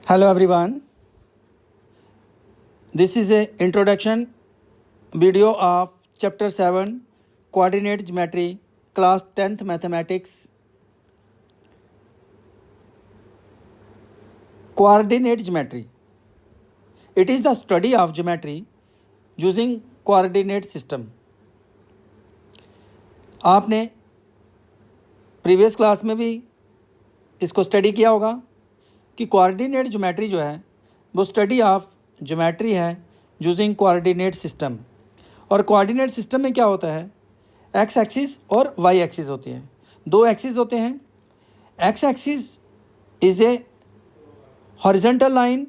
Hello everyone. This is a introduction video of chapter 7 coordinate geometry class 10th mathematics. Coordinate geometry. It is the study of geometry using coordinate system. आपने previous class में भी इसको study किया होगा कि coordinate geometry जो है वो स्टडी ऑफ ज्योमेट्री है यूजिंग कोऑर्डिनेट सिस्टम। और कोऑर्डिनेट सिस्टम में क्या होता है, एक्स एक्सिस और वाई एक्सिस होती है। दो एक्सिस होते हैं। X axis is a horizontal line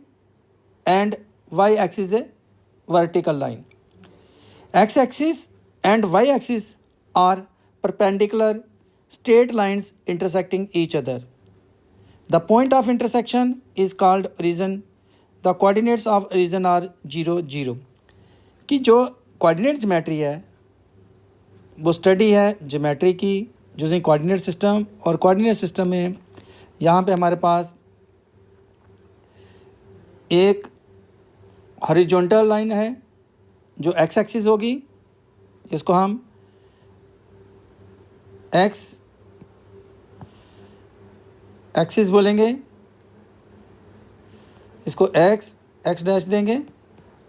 and Y axis a vertical line. X axis and Y axis are perpendicular straight lines intersecting each other. The point of intersection is called origin. The coordinates of origin are 0, 0. कि जो coordinate geometry है वो study है geometry की using coordinate system. और coordinate system में यहाँ पे हमारे पास एक हॉरिजॉन्टल लाइन है जो एक्स एक्सिस होगी, इसको हम एक्स एक्सिस बोलेंगे, इसको एक्स एक्स डैश देंगे।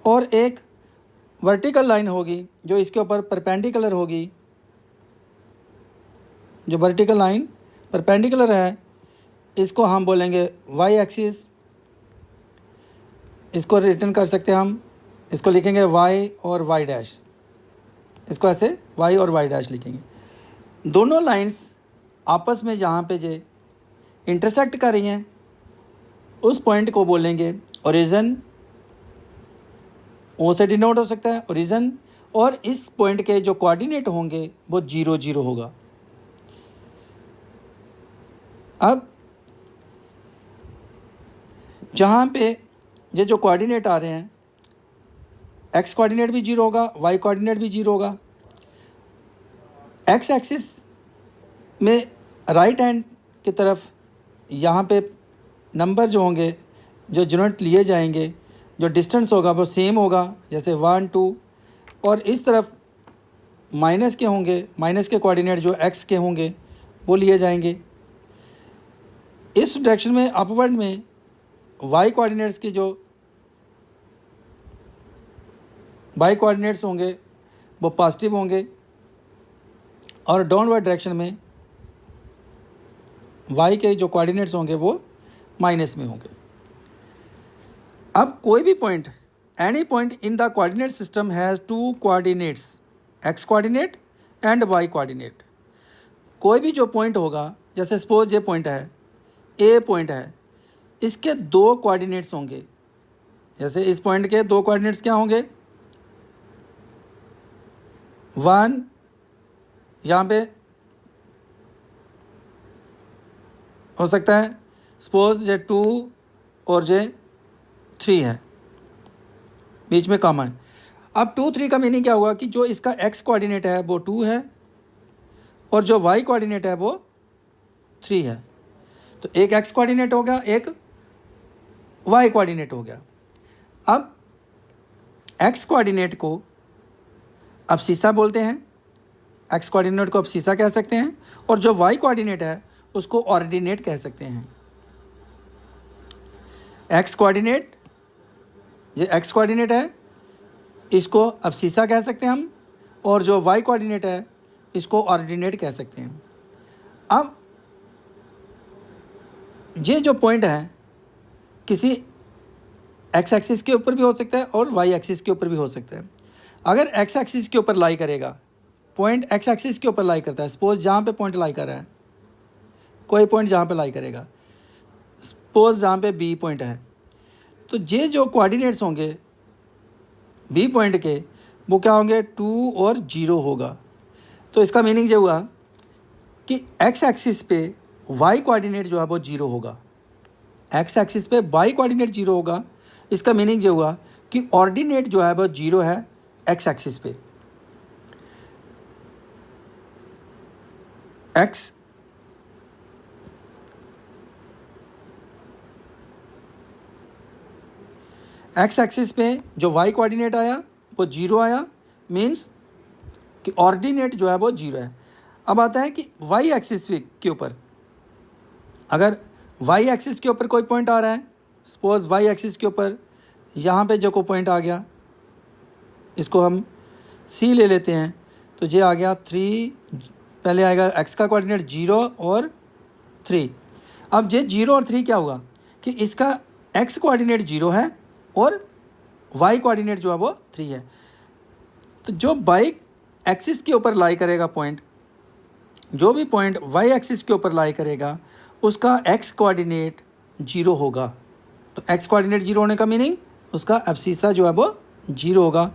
और एक वर्टिकल लाइन होगी जो इसके ऊपर परपेंडिकुलर होगी। जो वर्टिकल लाइन परपेंडिकुलर है इसको हम बोलेंगे वाई एक्सिस। इसको रिटर्न कर सकते हैं हम, इसको लिखेंगे वाई और वाई डैश। इसको ऐसे वाई और वाई डैश लिखेंगे। दोनों लाइंस आपस में जहाँ पे जे इंटरसेक्ट कर रही हैं उस पॉइंट को बोलेंगे ओरिजिन। ओ से डिनोट हो सकता है ओरिजिन। और इस पॉइंट के जो कोऑर्डिनेट होंगे वो 0, 0 होगा। अब जहाँ पे ये जो कोऑर्डिनेट आ रहे हैं, एक्स कोऑर्डिनेट भी 0 होगा, वाई कोऑर्डिनेट भी 0 होगा। एक्स एक्सिस में राइट हैंड की तरफ यहाँ पे नंबर जो होंगे, जो यूनिट लिए जाएंगे, जो डिस्टेंस होगा वो सेम होगा, जैसे 1, 2। और इस तरफ माइनस के होंगे, माइनस के कोऑर्डिनेट जो एक्स के होंगे वो लिए जाएंगे। इस डायरेक्शन में अपवर्ड में वाई कोऑर्डिनेट्स की जो वाई कोऑर्डिनेट्स होंगे वो पॉजिटिव होंगे। और डाउनवर्ड डायरेक्शन में वाई के जो कोऑर्डिनेट्स होंगे वो माइनस में होंगे। अब कोई भी point, any point in the coordinate system has two coordinates, X coordinate and Y coordinate. कोई भी जो पॉइंट होगा, जैसे सपोज ये पॉइंट है, ए पॉइंट है, इसके दो कोऑर्डिनेट्स होंगे। जैसे इस पॉइंट के दो कोऑर्डिनेट्स क्या होंगे, 1 यहाँ पे हो सकता है, सपोज ये 2 और ये 3 है, बीच में कॉमा है। अब 2, 3 का मीनिंग क्या हुआ कि जो इसका एक्स कोऑर्डिनेट है वो 2 है और जो वाई कोऑर्डिनेट है वो 3 है। तो एक एक्स कोऑर्डिनेट हो गया, एक वाई कोऑर्डिनेट हो गया। अब एक्स कोऑर्डिनेट को अब सीसा बोलते हैं, एक्स कोऑर्डिनेट को अब सीसा कह सकते हैं। और जो वाई कोऑर्डिनेट है उसको ऑर्डिनेट कह सकते हैं। एक्स कोऑर्डिनेट, ये एक्स कोऑर्डिनेट है, इसको अब सीसा कह सकते हैं हम। और जो वाई कोऑर्डिनेट है इसको ऑर्डिनेट कह सकते हैं। अब ये जो पॉइंट है किसी एक्स एक्सिस के ऊपर भी हो सकता है और वाई एक्सिस के ऊपर भी हो सकता है। अगर एक्स एक्सिस के ऊपर लाई करेगा, पॉइंट एक्स एक्सिस के ऊपर लाई करता है, सपोज जहाँ पे पॉइंट लाई कर रहा है, कोई पॉइंट जहाँ पे लाई करेगा, सपोज जहाँ पे बी पॉइंट है, तो ये जो कोऑर्डिनेट्स होंगे बी पॉइंट के वो क्या होंगे, 2 और 0 होगा। तो इसका मीनिंग ये हुआ कि एक्स एक्सिस पे वाई कोऑर्डिनेट जो है वो 0 होगा। एक्स एक्सिस पे वाई कोऑर्डिनेट 0 होगा। इसका मीनिंग ये हुआ कि ऑर्डिनेट जो है वो 0 है एक्स एक्सिस पे। एक्स एक्स एक्सिस पे जो वाई कोऑर्डिनेट आया वो 0 आया, मीन्स कि ऑर्डिनेट जो है वो 0 है। अब आता है कि वाई एक्सिस के ऊपर, अगर वाई एक्सिस के ऊपर कोई पॉइंट आ रहा है, सपोज वाई एक्सिस के ऊपर यहाँ पे जो कोई पॉइंट आ गया, इसको हम सी ले लेते हैं, तो ये आ गया 3, पहले आएगा एक्स का कोऑर्डिनेट 0 और 3। अब ये 0 और 3 क्या हुआ कि इसका एक्स कोऑर्डिनेट 0 है और वाई कोऑर्डिनेट जो है वो 3 है। तो जो वाई एक्सिस के ऊपर लाई करेगा पॉइंट, जो भी पॉइंट वाई एक्सिस के ऊपर लाई करेगा उसका एक्स कोऑर्डिनेट 0 होगा। तो एक्स कोऑर्डिनेट 0 होने का मीनिंग उसका एब्सिसा जो है वो 0 होगा।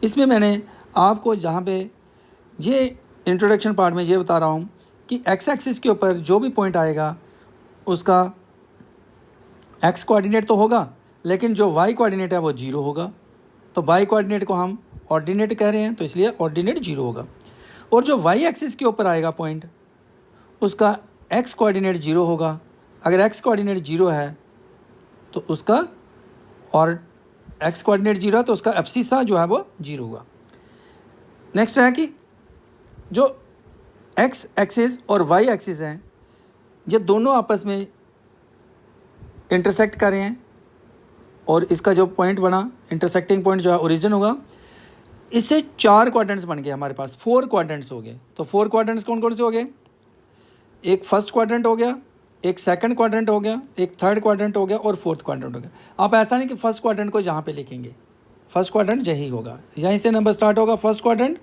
इसमें मैंने आपको जहाँ पे ये इंट्रोडक्शन पार्ट में ये बता रहा हूँ कि एक्स एक्सिस के ऊपर जो भी पॉइंट आएगा उसका एक्स कोऑर्डिनेट तो होगा, लेकिन जो वाई कोऑर्डिनेट है वो 0 होगा। तो वाई कोऑर्डिनेट को हम ऑर्डिनेट कह रहे हैं, तो इसलिए ऑर्डिनेट 0 होगा। और जो वाई एक्सिस के ऊपर आएगा पॉइंट, उसका एक्स कोऑर्डिनेट 0 होगा। अगर एक्स कोऑर्डिनेट 0 है तो उसका, और एक्स कोऑर्डिनेट 0 है तो उसका एब्सिसा जो है वो 0 होगा। नेक्स्ट है कि जो एक्स एक्सिस और वाई एक्सिस हैं, ये दोनों आपस में इंटरसेक्ट कर रहे हैं और इसका जो पॉइंट बना, इंटरसेक्टिंग पॉइंट जो है ओरिजिन होगा। इससे 4 क्वाड्रेंट्स बन गए हमारे पास, 4 क्वाड्रेंट्स हो गए। तो 4 क्वाड्रेंट्स कौन कौन से हो गए? एक फर्स्ट क्वाड्रेंट हो गया, एक सेकंड क्वाड्रेंट हो गया, एक थर्ड क्वाड्रेंट हो गया और फोर्थ क्वाड्रेंट हो गया। आप ऐसा नहीं कि फर्स्ट क्वाड्रेंट को यहाँ पे लिखेंगे, फर्स्ट क्वाड्रेंट यही होगा, यहीं से नंबर स्टार्ट होगा। First quadrant,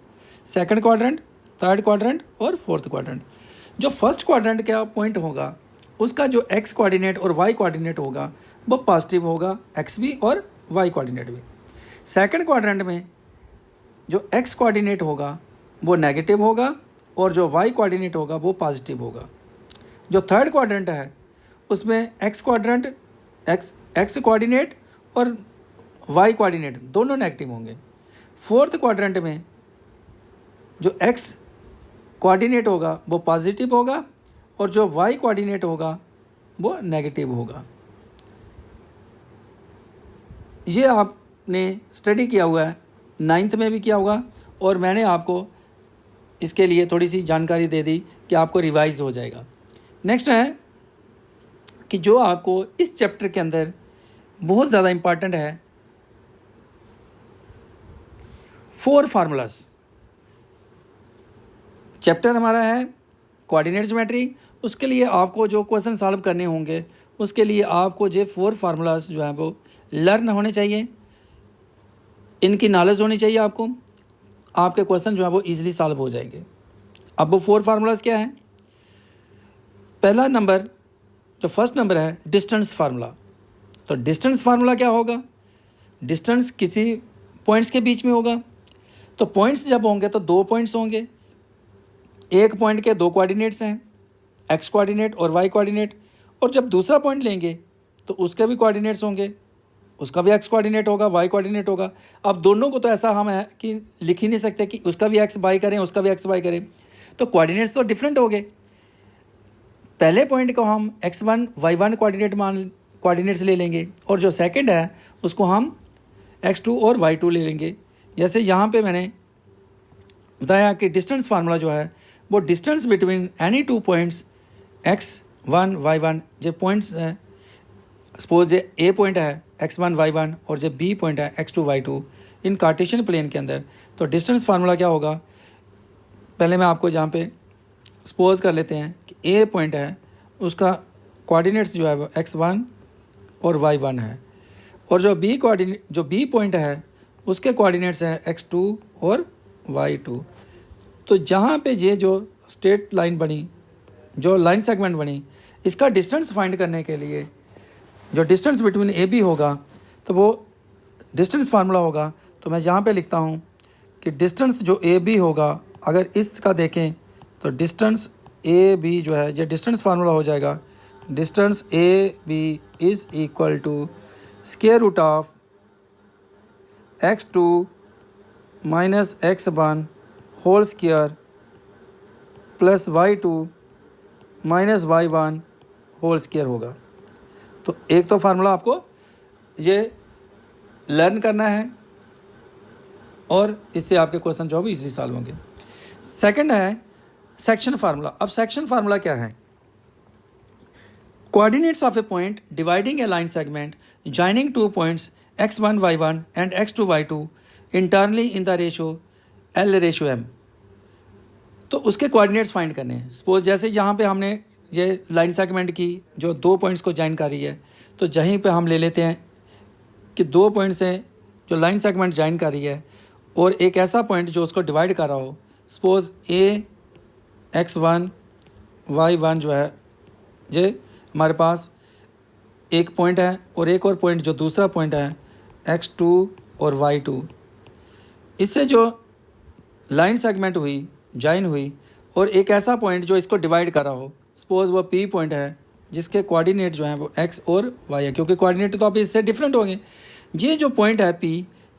second quadrant, third quadrant और फोर्थ क्वाड्रेंट। जो फर्स्ट क्वाड्रेंट का पॉइंट होगा उसका जो एक्स कोऑर्डिनेट और वाई कोऑर्डिनेट होगा वो पॉजिटिव होगा, एक्स भी और वाई कोऑर्डिनेट भी। सेकंड क्वाड्रेंट में जो एक्स कोऑर्डिनेट होगा वो नेगेटिव होगा और जो वाई कोऑर्डिनेट होगा वो पॉजिटिव होगा। जो थर्ड क्वाड्रेंट है उसमें एक्स कोऑर्डिनेट और वाई कोऑर्डिनेट दोनों नेगेटिव होंगे। फोर्थ क्वाड्रेंट में जो एक्स कोऑर्डिनेट होगा वो पॉजिटिव होगा और जो वाई कोऑर्डिनेट होगा वो नेगेटिव होगा। ये आपने स्टडी किया हुआ है, 9th में भी किया होगा, और मैंने आपको इसके लिए थोड़ी सी जानकारी दे दी कि आपको रिवाइज हो जाएगा। नेक्स्ट है कि जो आपको इस चैप्टर के अंदर बहुत ज़्यादा इम्पॉर्टेंट है, 4 फार्मूलाज। चैप्टर हमारा है कोऑर्डिनेट ज्योमेट्री। उसके लिए आपको जो क्वेश्चन सॉल्व करने होंगे उसके लिए आपको ये 4 फार्मूलाज जो है वो लर्न होने चाहिए, इनकी नॉलेज होनी चाहिए आपको। आपके क्वेश्चन जो है वो इजीली सॉल्व हो जाएंगे। अब वो 4 फार्मूलाज क्या हैं? पहला नंबर, जो फर्स्ट नंबर है, डिस्टेंस फार्मूला। तो डिस्टेंस फार्मूला क्या होगा? डिस्टेंस किसी पॉइंट्स के बीच में होगा। तो पॉइंट्स जब होंगे तो 2 पॉइंट्स होंगे, एक पॉइंट के 2 कोऑर्डिनेट्स हैं, एक्स कोऑर्डिनेट और वाई कोऑर्डिनेट। और जब दूसरा पॉइंट लेंगे तो उसके भी कोऑर्डिनेट्स होंगे, उसका भी एक्स कोऑर्डिनेट होगा, वाई कोऑर्डिनेट होगा। अब दोनों को तो ऐसा हम है कि लिख ही नहीं सकते कि उसका भी एक्स बाई करें, उसका भी एक्स बाई करें, तो कोऑर्डिनेट्स तो डिफरेंट हो गए। पहले पॉइंट को हम x1 y1 कोऑर्डिनेट्स ले लेंगे और जो सेकंड है उसको हम x2 और y2 ले लेंगे। जैसे यहाँ पे मैंने बताया कि डिस्टेंस फार्मूला जो है वो distance between any 2 points x1 y1, जो पॉइंट्स हैं, सपोज ये ए पॉइंट है x1 y1 और जो बी पॉइंट है x2 y2 इन कार्टेशियन प्लेन के अंदर, तो डिस्टेंस फार्मूला क्या होगा? पहले मैं आपको जहाँ पे सपोज कर लेते हैं कि ए पॉइंट है, उसका कोऑर्डिनेट्स जो है वो x1 और y1 है, और जो बी पॉइंट है उसके कोऑर्डिनेट्स हैं x2 और y2। तो जहाँ पे ये जो स्ट्रेट लाइन बनी, जो लाइन सेगमेंट बनी, इसका डिस्टेंस फाइंड करने के लिए जो डिस्टेंस बिटवीन ए बी होगा तो वो डिस्टेंस फार्मूला होगा। तो मैं यहाँ पे लिखता हूँ कि डिस्टेंस जो ए बी होगा, अगर इसका देखें तो डिस्टेंस ए बी जो है ये डिस्टेंस फार्मूला हो जाएगा, distance A B is equal to square root of x2 minus x1 whole square plus y2 minus y1 whole square होगा। तो एक तो फार्मूला आपको ये लर्न करना है और इससे आपके क्वेश्चन जो है वो ईजिली सॉल्व होंगे। सेकंड है सेक्शन फार्मूला। अब सेक्शन फार्मूला क्या है? Coordinates of A point dividing A line segment joining two points x1 y1 and x2 y2 internally in the ratio l ratio m। तो उसके कोऑर्डिनेट्स फाइंड करने हैं। Suppose जैसे यहाँ पे हमने ये लाइन सेगमेंट की जो 2 पॉइंट्स को ज्वाइन कर रही है, तो जहीं पे हम ले लेते हैं कि 2 पॉइंट्स हैं जो लाइन सेगमेंट ज्वाइन कर रही है और एक ऐसा पॉइंट जो उसको डिवाइड कर रहा हो। सपोज a x1 y1 जो है ये हमारे पास एक पॉइंट है और एक और पॉइंट जो दूसरा पॉइंट है x2 और y2। इससे जो लाइन सेगमेंट हुई, ज्वाइन हुई, और एक ऐसा पॉइंट जो इसको डिवाइड कर रहा हो। सपोज वो p पॉइंट है जिसके कोऑर्डिनेट जो हैं वो x और y है, क्योंकि कोऑर्डिनेट तो आप इससे डिफरेंट होंगे। ये जो पॉइंट है p,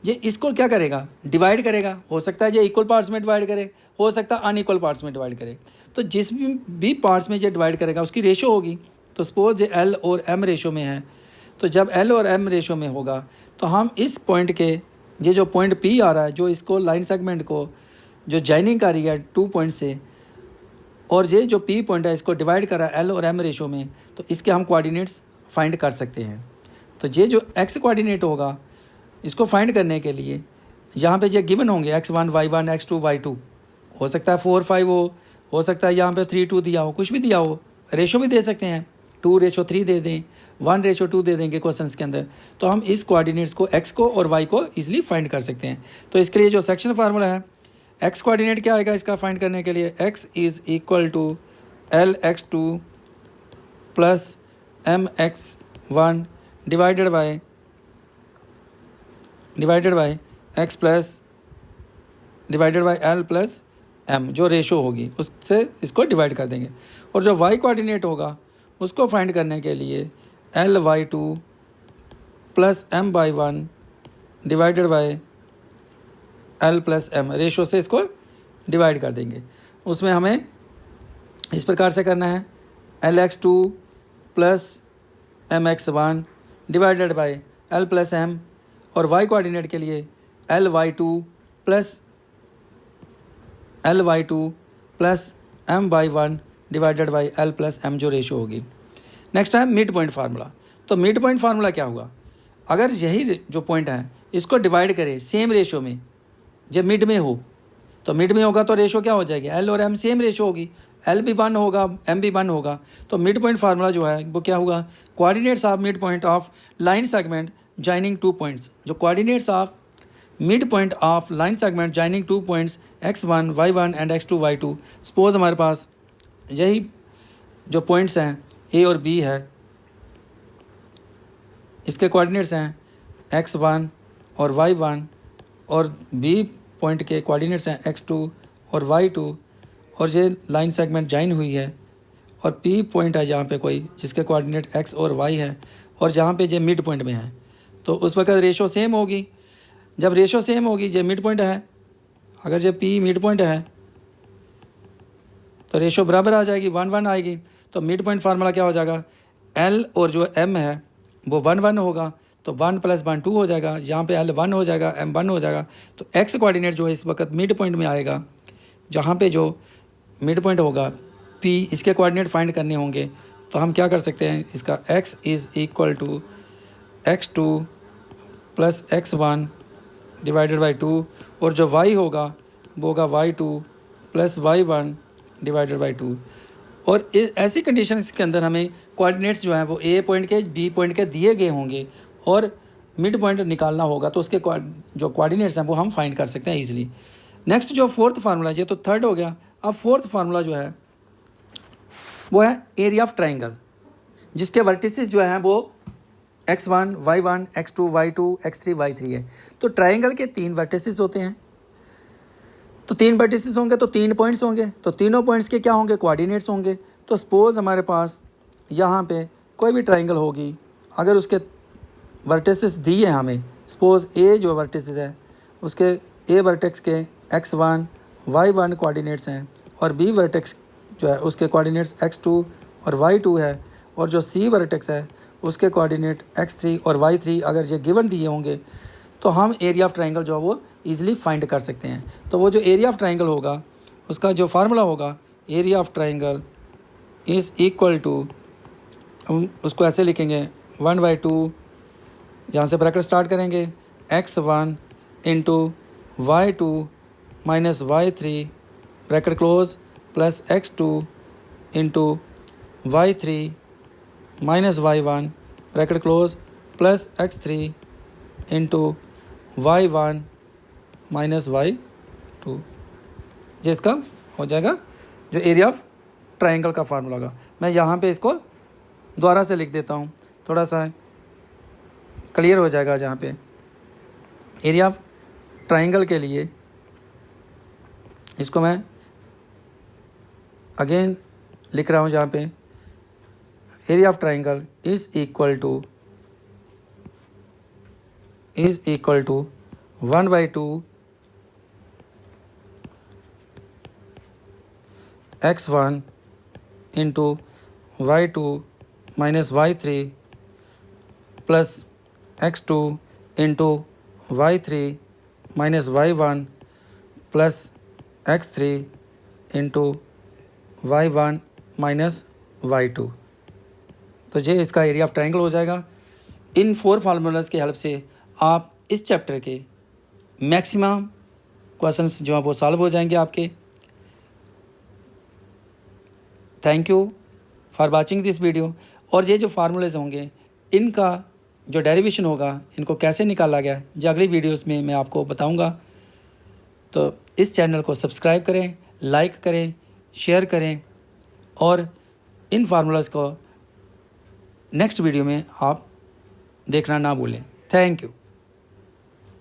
ये इसको क्या करेगा? डिवाइड करेगा। हो सकता है ये इक्वल पार्ट्स में डिवाइड करे, हो सकता है अनइक्वल पार्ट्स में डिवाइड करे। तो जिस भी पार्ट्स में ये डिवाइड करेगा उसकी रेशो होगी। तो सपोज ये l और m रेशो में है, तो जब l और m रेशो में होगा तो हम इस पॉइंट के, ये जो पॉइंट p आ रहा है जो इसको लाइन सेगमेंट को जो जॉइनिंग कर रही है 2 पॉइंट से, और ये जो p पॉइंट है इसको डिवाइड कर रहा है l और m रेशो में, तो इसके हम कोऑर्डिनेट्स फाइंड कर सकते हैं। तो ये जो x कोऑर्डिनेट होगा इसको फाइंड करने के लिए यहाँ पे ये गिवन होंगे x1 y1 x2 y2। हो सकता है 4 5 हो सकता है यहाँ पे 3 2 दिया हो, कुछ भी दिया हो। रेशो भी दे सकते हैं, 2:3 दे दें, 1:2 दे देंगे क्वेश्चंस के अंदर। तो हम इस कोऑर्डिनेट्स को x को और y को इजीली फाइंड कर सकते हैं। तो इसके लिए जो सेक्शन फार्मूला है, x कोऑर्डिनेट क्या आएगा इसका फाइंड करने के लिए? x is equal to lx2 plus mx1 divided by x plus divided by l plus m, जो रेशो होगी उससे इसको डिवाइड कर देंगे। और जो y कोऑर्डिनेट होगा उसको फाइंड करने के लिए ly2 plus m/1 divided by l plus m ratio से इसको डिवाइड कर देंगे। उसमें हमें इस प्रकार से करना है lx2 plus mx1 divided by l plus m, और y कोऑर्डिनेट के लिए ly2 plus m/1 divided by l plus m, जो रेशो होगी। नेक्स्ट है मिड पॉइंट फार्मूला। तो मिड पॉइंट फार्मूला क्या होगा? अगर यही जो पॉइंट है इसको डिवाइड करे सेम रेशो में, जब मिड में हो, तो मिड में होगा तो रेशो क्या हो जाएगी? l और m सेम रेशो होगी, l भी 1 होगा, m भी 1 होगा। तो मिड पॉइंट फार्मूला जो है वो क्या होगा? Coordinates of mid point of line segment joining 2 points. जो coordinates of mid point of line segment joining 2 points x1 y1 and x2 y2। Suppose हमारे पास यही जो पॉइंट्स हैं a और b है, इसके कोऑर्डिनेट्स हैं x1 और y1, और b पॉइंट के कोऑर्डिनेट्स हैं x2 और y2, और ये लाइन सेगमेंट ज्वाइन हुई है, और p पॉइंट है जहाँ पे कोई जिसके कोऑर्डिनेट x और y है, और जहाँ पे ये मिड पॉइंट में है। तो उस वक्त रेशो सेम होगी। जब रेशो सेम होगी, ये मिड पॉइंट है, अगर ये p मिड पॉइंट है तो रेशो बराबर आ जाएगी, 1:1 आएगी। तो मिड पॉइंट फार्मूला क्या हो जाएगा? l और जो m है वो 1:1 होगा, तो 1 + 1 2 हो जाएगा। यहाँ पे l 1 हो जाएगा, m 1 हो जाएगा। तो x कोऑर्डिनेट जो है इस वक्त मिड पॉइंट में आएगा, जहाँ पे जो मिड पॉइंट होगा p, इसके कोऑर्डिनेट फाइंड करने होंगे। तो हम क्या कर सकते हैं? इसका x is equal to x2 plus x1 divided by 2, और जो y होगा वो होगा y2 plus y1 divided by 2। और ऐसी कंडीशन के अंदर हमें कोऑर्डिनेट्स जो हैं वो a पॉइंट के b पॉइंट के दिए गए होंगे और मिड पॉइंट निकालना होगा, तो उसके जो कोऑर्डिनेट्स हैं वो हम फाइंड कर सकते हैं ईजिली। नेक्स्ट जो फोर्थ फार्मूला, ये तो थर्ड हो गया। अब फोर्थ फार्मूला जो है वो है एरिया ऑफ ट्राइंगल, जिसके वर्टिसेस जो हैं वो x1 y1 x2 y2 x3 y3 है। तो ट्राइंगल के 3 वर्टिसेस होते हैं, तो 3 वर्टिसेस होंगे तो 3 पॉइंट्स होंगे, तो तीनों पॉइंट्स के क्या होंगे? कोऑर्डिनेट्स होंगे। तो सपोज हमारे पास यहाँ पे कोई भी ट्राइंगल होगी, अगर उसके वर्टिसेस दिए हैं हमें, सपोज a जो वर्टिसेस है उसके a वर्टेक्स के x1 y1 कोऑर्डिनेट्स हैं, और b वर्टेक्स जो है उसके कोऑर्डिनेट्स x2 और y2 है, और जो c वर्टेक्स है उसके कोऑर्डिनेट x3 और y3 अगर ये गिवन दिए होंगे, तो हम एरिया ऑफ ट्राइंगल जो है वो ईजिली फाइंड कर सकते हैं। तो वो जो एरिया ऑफ ट्राइंगल होगा उसका जो फार्मूला होगा, area of triangle is equal to, हम उसको ऐसे लिखेंगे 1/2, यहाँ से ब्रैकेट स्टार्ट करेंगे, x1 into y2 minus y3 bracket close plus x2 into y3 minus y1 bracket close plus x3 into y1 minus y2। जिसका हो जाएगा जो एरिया ऑफ ट्राइंगल का फार्मूला होगा। मैं यहाँ पे इसको दोबारा से लिख देता हूँ, थोड़ा सा क्लियर हो जाएगा। जहाँ पे एरिया ऑफ ट्राइंगल के लिए इसको मैं अगेन लिख रहा हूँ, जहाँ पे area of triangle is equal to 1/2 x1 into y2 minus y3 plus x2 into y3 minus y1 plus x3 into y1 minus y2। तो ये इसका एरिया ऑफ ट्राइंगल हो जाएगा। इन 4 फार्मूलाज की हेल्प से आप इस चैप्टर के मैक्सिमम क्वेश्चंस जो हैं वो सॉल्व हो जाएंगे आपके। Thank you for watching this video. और ये जो फार्मूलेज होंगे इनका जो डेरिवेशन होगा, इनको कैसे निकाला गया, जो अगली वीडियोस में मैं आपको बताऊंगा। तो इस चैनल को सब्सक्राइब करें, लाइक करें, शेयर करें और इन फार्मूलाज को नेक्स्ट वीडियो में आप देखना ना भूलें। Thank you.